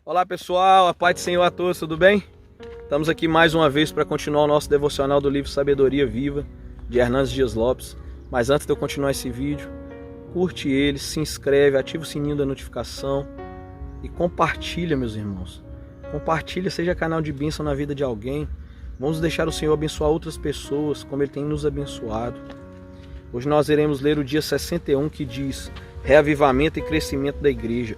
Olá pessoal, a paz do Senhor a todos, tudo bem? Estamos aqui mais uma vez para continuar o nosso devocional do livro Sabedoria Viva, de Hernandes Dias Lopes. Mas antes de eu continuar esse vídeo, curte ele, se inscreve, ativa o sininho da notificação e compartilha, meus irmãos. Compartilha, seja canal de bênção na vida de alguém. Vamos deixar o Senhor abençoar outras pessoas, como Ele tem nos abençoado. Hoje nós iremos ler o dia 61, que diz: reavivamento e crescimento da igreja.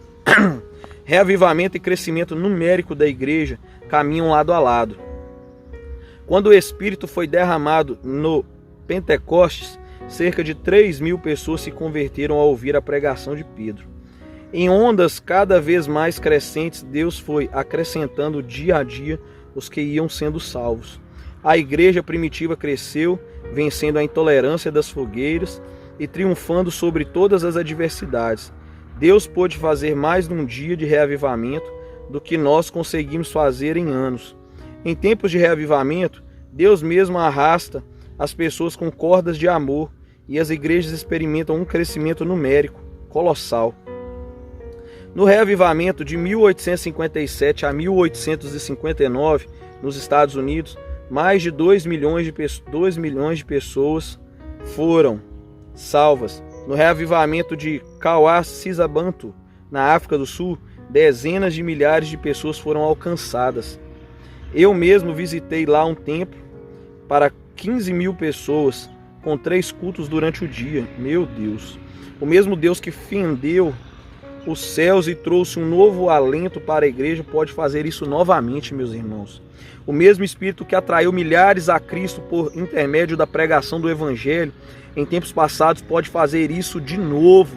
Reavivamento e crescimento numérico da igreja caminham lado a lado. Quando o Espírito foi derramado no Pentecostes, cerca de 3.000 pessoas se converteram ao ouvir a pregação de Pedro. Em ondas cada vez mais crescentes, Deus foi acrescentando dia a dia os que iam sendo salvos. A igreja primitiva cresceu, vencendo a intolerância das fogueiras e triunfando sobre todas as adversidades. Deus pôde fazer mais num dia de reavivamento do que nós conseguimos fazer em anos. Em tempos de reavivamento, Deus mesmo arrasta as pessoas com cordas de amor e as igrejas experimentam um crescimento numérico colossal. No reavivamento de 1857 a 1859, nos Estados Unidos, mais de 2 milhões de pessoas foram salvas. No reavivamento de Kawasabantu, na África do Sul, dezenas de milhares de pessoas foram alcançadas. Eu mesmo visitei lá um templo para 15.000 pessoas, com 3 cultos durante o dia. Meu Deus! O mesmo Deus que fendeu os céus e trouxe um novo alento para a igreja pode fazer isso novamente, meus irmãos. O mesmo Espírito que atraiu milhares a Cristo por intermédio da pregação do Evangelho em tempos passados pode fazer isso de novo.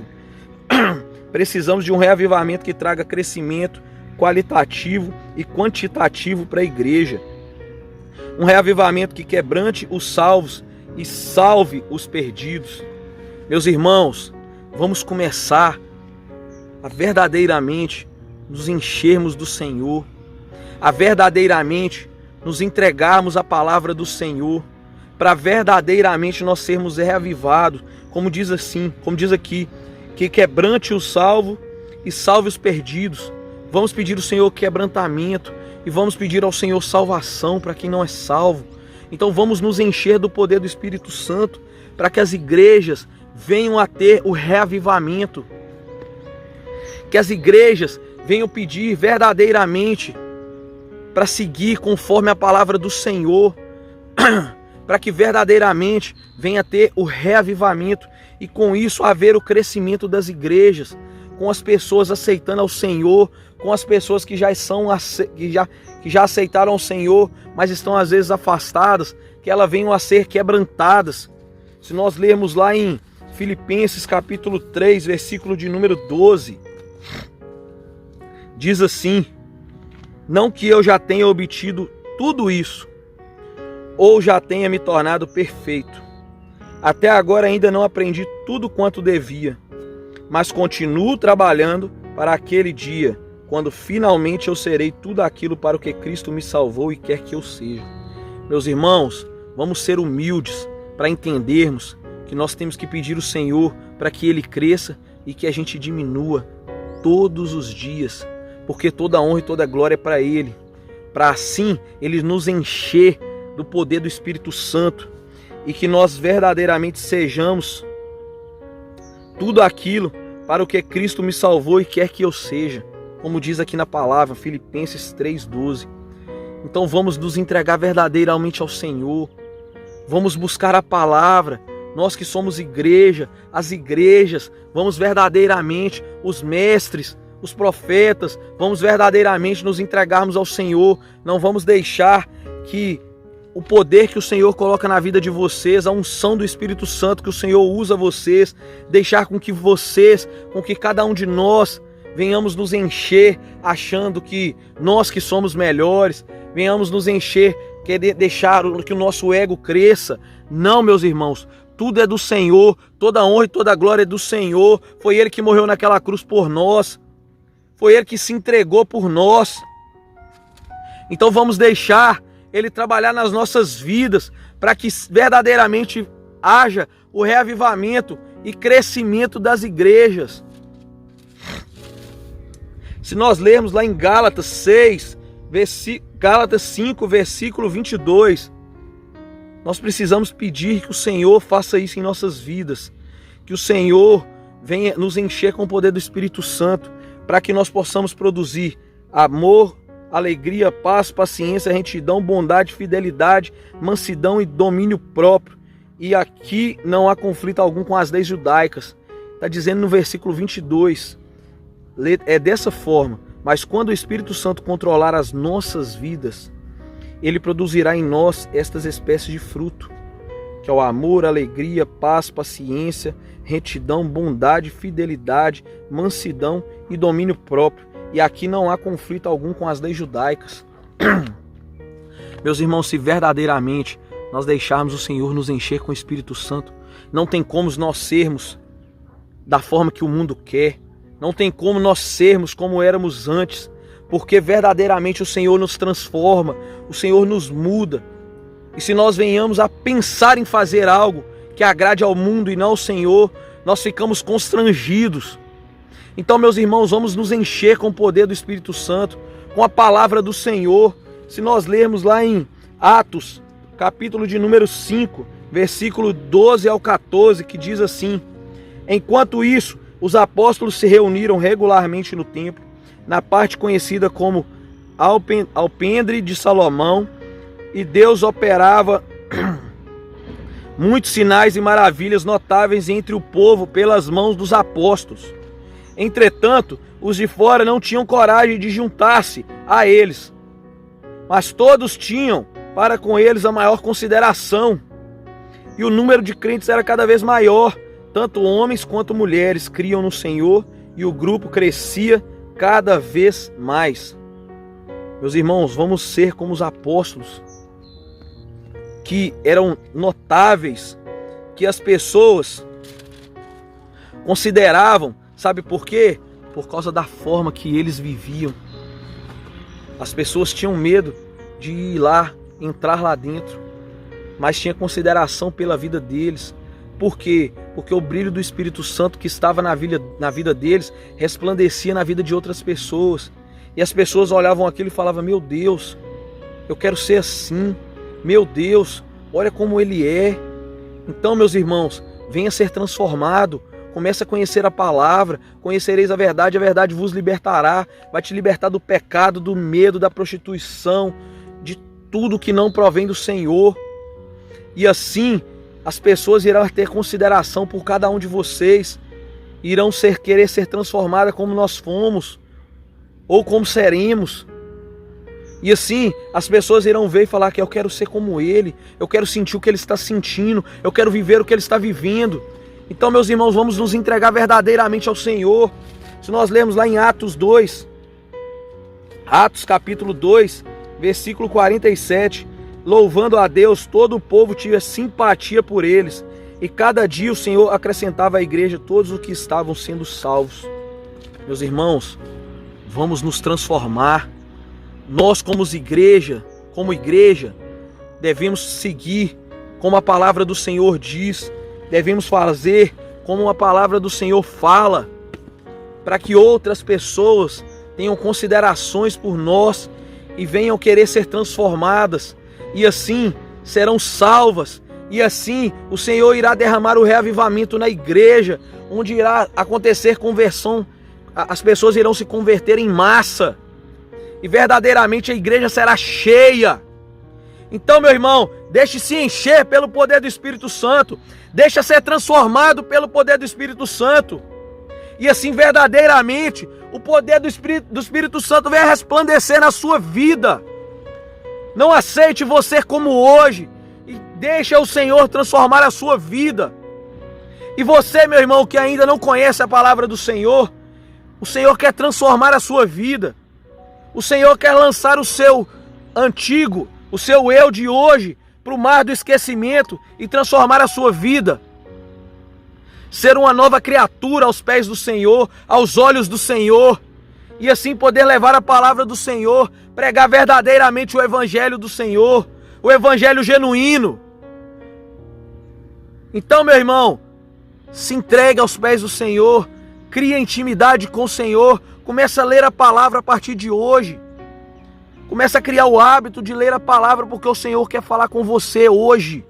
Precisamos de um reavivamento que traga crescimento qualitativo e quantitativo para a igreja. Um reavivamento que quebrante os salvos e salve os perdidos. Meus irmãos, vamos começar a verdadeiramente nos enchermos do Senhor, a verdadeiramente nos entregarmos à palavra do Senhor, para verdadeiramente nós sermos reavivados, como diz aqui, que quebrante o salvo e salve os perdidos. Vamos pedir ao Senhor quebrantamento e vamos pedir ao Senhor salvação para quem não é salvo. Então vamos nos encher do poder do Espírito Santo para que as igrejas venham a ter o reavivamento. Que as igrejas venham pedir verdadeiramente para seguir conforme a palavra do Senhor, para que verdadeiramente venha ter o reavivamento e com isso haver o crescimento das igrejas, com as pessoas aceitando ao Senhor, com as pessoas que já aceitaram o Senhor, mas estão às vezes afastadas, que elas venham a ser quebrantadas. Se nós lermos lá em Filipenses capítulo 3, versículo de número 12, diz assim: não que eu já tenha obtido tudo isso, ou já tenha me tornado perfeito. Até agora ainda não aprendi tudo quanto devia, mas continuo trabalhando para aquele dia, quando finalmente eu serei tudo aquilo para o que Cristo me salvou e quer que eu seja. Meus irmãos, vamos ser humildes para entendermos que nós temos que pedir ao Senhor para que Ele cresça e que a gente diminua todos os dias, porque toda honra e toda glória é para Ele, para assim Ele nos encher do poder do Espírito Santo e que nós verdadeiramente sejamos tudo aquilo para o que Cristo me salvou e quer que eu seja, como diz aqui na palavra, Filipenses 3,12. Então vamos nos entregar verdadeiramente ao Senhor, vamos buscar a palavra, nós que somos igreja, as igrejas, vamos verdadeiramente, os mestres, os profetas, vamos verdadeiramente nos entregarmos ao Senhor, não vamos deixar que o poder que o Senhor coloca na vida de vocês, a unção do Espírito Santo que o Senhor usa vocês, deixar com que vocês, com que cada um de nós venhamos nos encher achando que nós que somos melhores, venhamos nos encher, querer deixar que o nosso ego cresça. Não, meus irmãos, tudo é do Senhor, toda honra e toda glória é do Senhor. Foi Ele que morreu naquela cruz por nós, foi Ele que se entregou por nós. Então vamos deixar Ele trabalhar nas nossas vidas para que verdadeiramente haja o reavivamento e crescimento das igrejas. Se nós lermos lá em Gálatas 5, versículo 22, nós precisamos pedir que o Senhor faça isso em nossas vidas, que o Senhor venha nos encher com o poder do Espírito Santo, para que nós possamos produzir amor, alegria, paz, paciência, retidão, bondade, fidelidade, mansidão e domínio próprio. E aqui não há conflito algum com as leis judaicas. Está dizendo no versículo 22, é dessa forma: mas quando o Espírito Santo controlar as nossas vidas, ele produzirá em nós estas espécies de fruto, que é o amor, alegria, paz, paciência, retidão, bondade, fidelidade, mansidão e domínio próprio. E aqui não há conflito algum com as leis judaicas. Meus irmãos, se verdadeiramente nós deixarmos o Senhor nos encher com o Espírito Santo, não tem como nós sermos da forma que o mundo quer, não tem como nós sermos como éramos antes, porque verdadeiramente o Senhor nos transforma, o Senhor nos muda. E se nós venhamos a pensar em fazer algo que agrade ao mundo e não ao Senhor, nós ficamos constrangidos. Então, meus irmãos, vamos nos encher com o poder do Espírito Santo, com a palavra do Senhor. Se nós lermos lá em Atos, capítulo de número 5, versículo 12 ao 14, que diz assim: enquanto isso, os apóstolos se reuniram regularmente no templo, na parte conhecida como Alpendre de Salomão, e Deus operava muitos sinais e maravilhas notáveis entre o povo pelas mãos dos apóstolos. Entretanto, os de fora não tinham coragem de juntar-se a eles, mas todos tinham para com eles a maior consideração. E o número de crentes era cada vez maior, tanto homens quanto mulheres criam no Senhor, e o grupo crescia cada vez mais. Meus irmãos, vamos ser como os apóstolos, que eram notáveis, que as pessoas consideravam. Sabe por quê? Por causa da forma que eles viviam. As pessoas tinham medo de ir lá, entrar lá dentro, mas tinha consideração pela vida deles. Por quê? Porque o brilho do Espírito Santo que estava na vida deles resplandecia na vida de outras pessoas. E as pessoas olhavam aquilo e falavam: meu Deus, eu quero ser assim. Meu Deus, olha como ele é. Então, meus irmãos, venha ser transformado. Comece a conhecer a palavra, conhecereis a verdade vos libertará, vai te libertar do pecado, do medo, da prostituição, de tudo que não provém do Senhor. E assim, as pessoas irão ter consideração por cada um de vocês, irão querer ser transformadas como nós fomos, ou como seremos. E assim, as pessoas irão ver e falar que eu quero ser como ele, eu quero sentir o que ele está sentindo, eu quero viver o que ele está vivendo. Então, meus irmãos, vamos nos entregar verdadeiramente ao Senhor. Se nós lermos lá em Atos 2, Atos capítulo 2, versículo 47, louvando a Deus, todo o povo tinha simpatia por eles, e cada dia o Senhor acrescentava à igreja todos os que estavam sendo salvos. Meus irmãos, vamos nos transformar. Nós como igreja, devemos seguir como a palavra do Senhor diz, devemos fazer como a palavra do Senhor fala, para que outras pessoas tenham considerações por nós e venham querer ser transformadas, e assim serão salvas, e assim o Senhor irá derramar o reavivamento na igreja, onde irá acontecer conversão, as pessoas irão se converter em massa, e verdadeiramente a igreja será cheia. Então, meu irmão, deixe-se encher pelo poder do Espírito Santo, deixa ser transformado pelo poder do Espírito Santo, e assim verdadeiramente o poder do Espírito Santo venha resplandecer na sua vida. Não aceite você como hoje, e deixa o Senhor transformar a sua vida. E você, meu irmão, que ainda não conhece a palavra do Senhor, o Senhor quer transformar a sua vida. O Senhor quer lançar o seu antigo, o seu eu de hoje, para o mar do esquecimento e transformar a sua vida. Ser uma nova criatura aos pés do Senhor, aos olhos do Senhor, e assim poder levar a palavra do Senhor, pregar verdadeiramente o evangelho do Senhor, o evangelho genuíno. Então, meu irmão, se entregue aos pés do Senhor, crie intimidade com o Senhor, Começa a ler a palavra a partir de hoje. Começa a criar o hábito de ler a palavra, porque o Senhor quer falar com você hoje.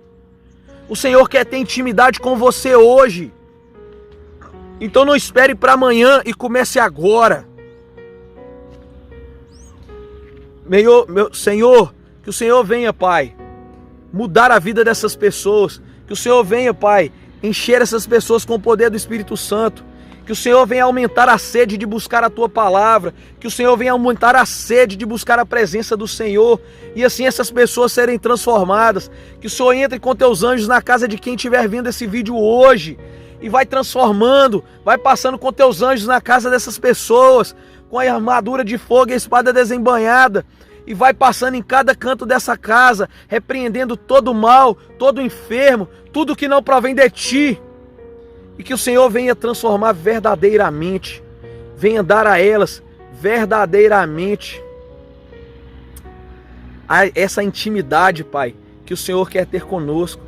O Senhor quer ter intimidade com você hoje. Então não espere para amanhã e comece agora. Meu Senhor, que o Senhor venha, Pai, mudar a vida dessas pessoas. Que o Senhor venha, Pai, encher essas pessoas com o poder do Espírito Santo. Que o Senhor venha aumentar a sede de buscar a Tua palavra. Que o Senhor venha aumentar a sede de buscar a presença do Senhor. E assim essas pessoas serem transformadas. Que o Senhor entre com Teus anjos na casa de quem estiver vendo esse vídeo hoje. E vai transformando, vai passando com Teus anjos na casa dessas pessoas. Com a armadura de fogo e a espada desembainhada. E vai passando em cada canto dessa casa, repreendendo todo o mal, todo o enfermo, tudo que não provém de Ti. E que o Senhor venha transformar verdadeiramente, venha dar a elas verdadeiramente essa intimidade, Pai, que o Senhor quer ter conosco.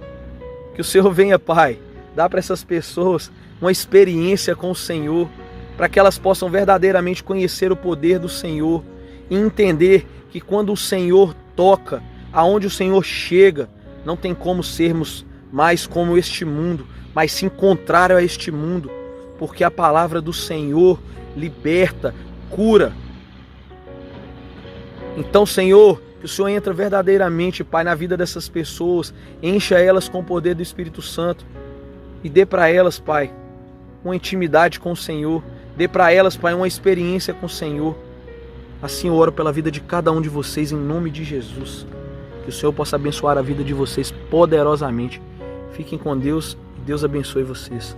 Que o Senhor venha, Pai, dar para essas pessoas uma experiência com o Senhor, para que elas possam verdadeiramente conhecer o poder do Senhor e entender que quando o Senhor toca, aonde o Senhor chega, não tem como sermos mais como este mundo, mas sim contrário a este mundo, porque a palavra do Senhor liberta, cura. Então, Senhor, que o Senhor entre verdadeiramente, Pai, na vida dessas pessoas, encha elas com o poder do Espírito Santo e dê para elas, Pai, uma intimidade com o Senhor, dê para elas, Pai, uma experiência com o Senhor. Assim eu oro pela vida de cada um de vocês, em nome de Jesus. Que o Senhor possa abençoar a vida de vocês poderosamente. Fiquem com Deus e Deus abençoe vocês.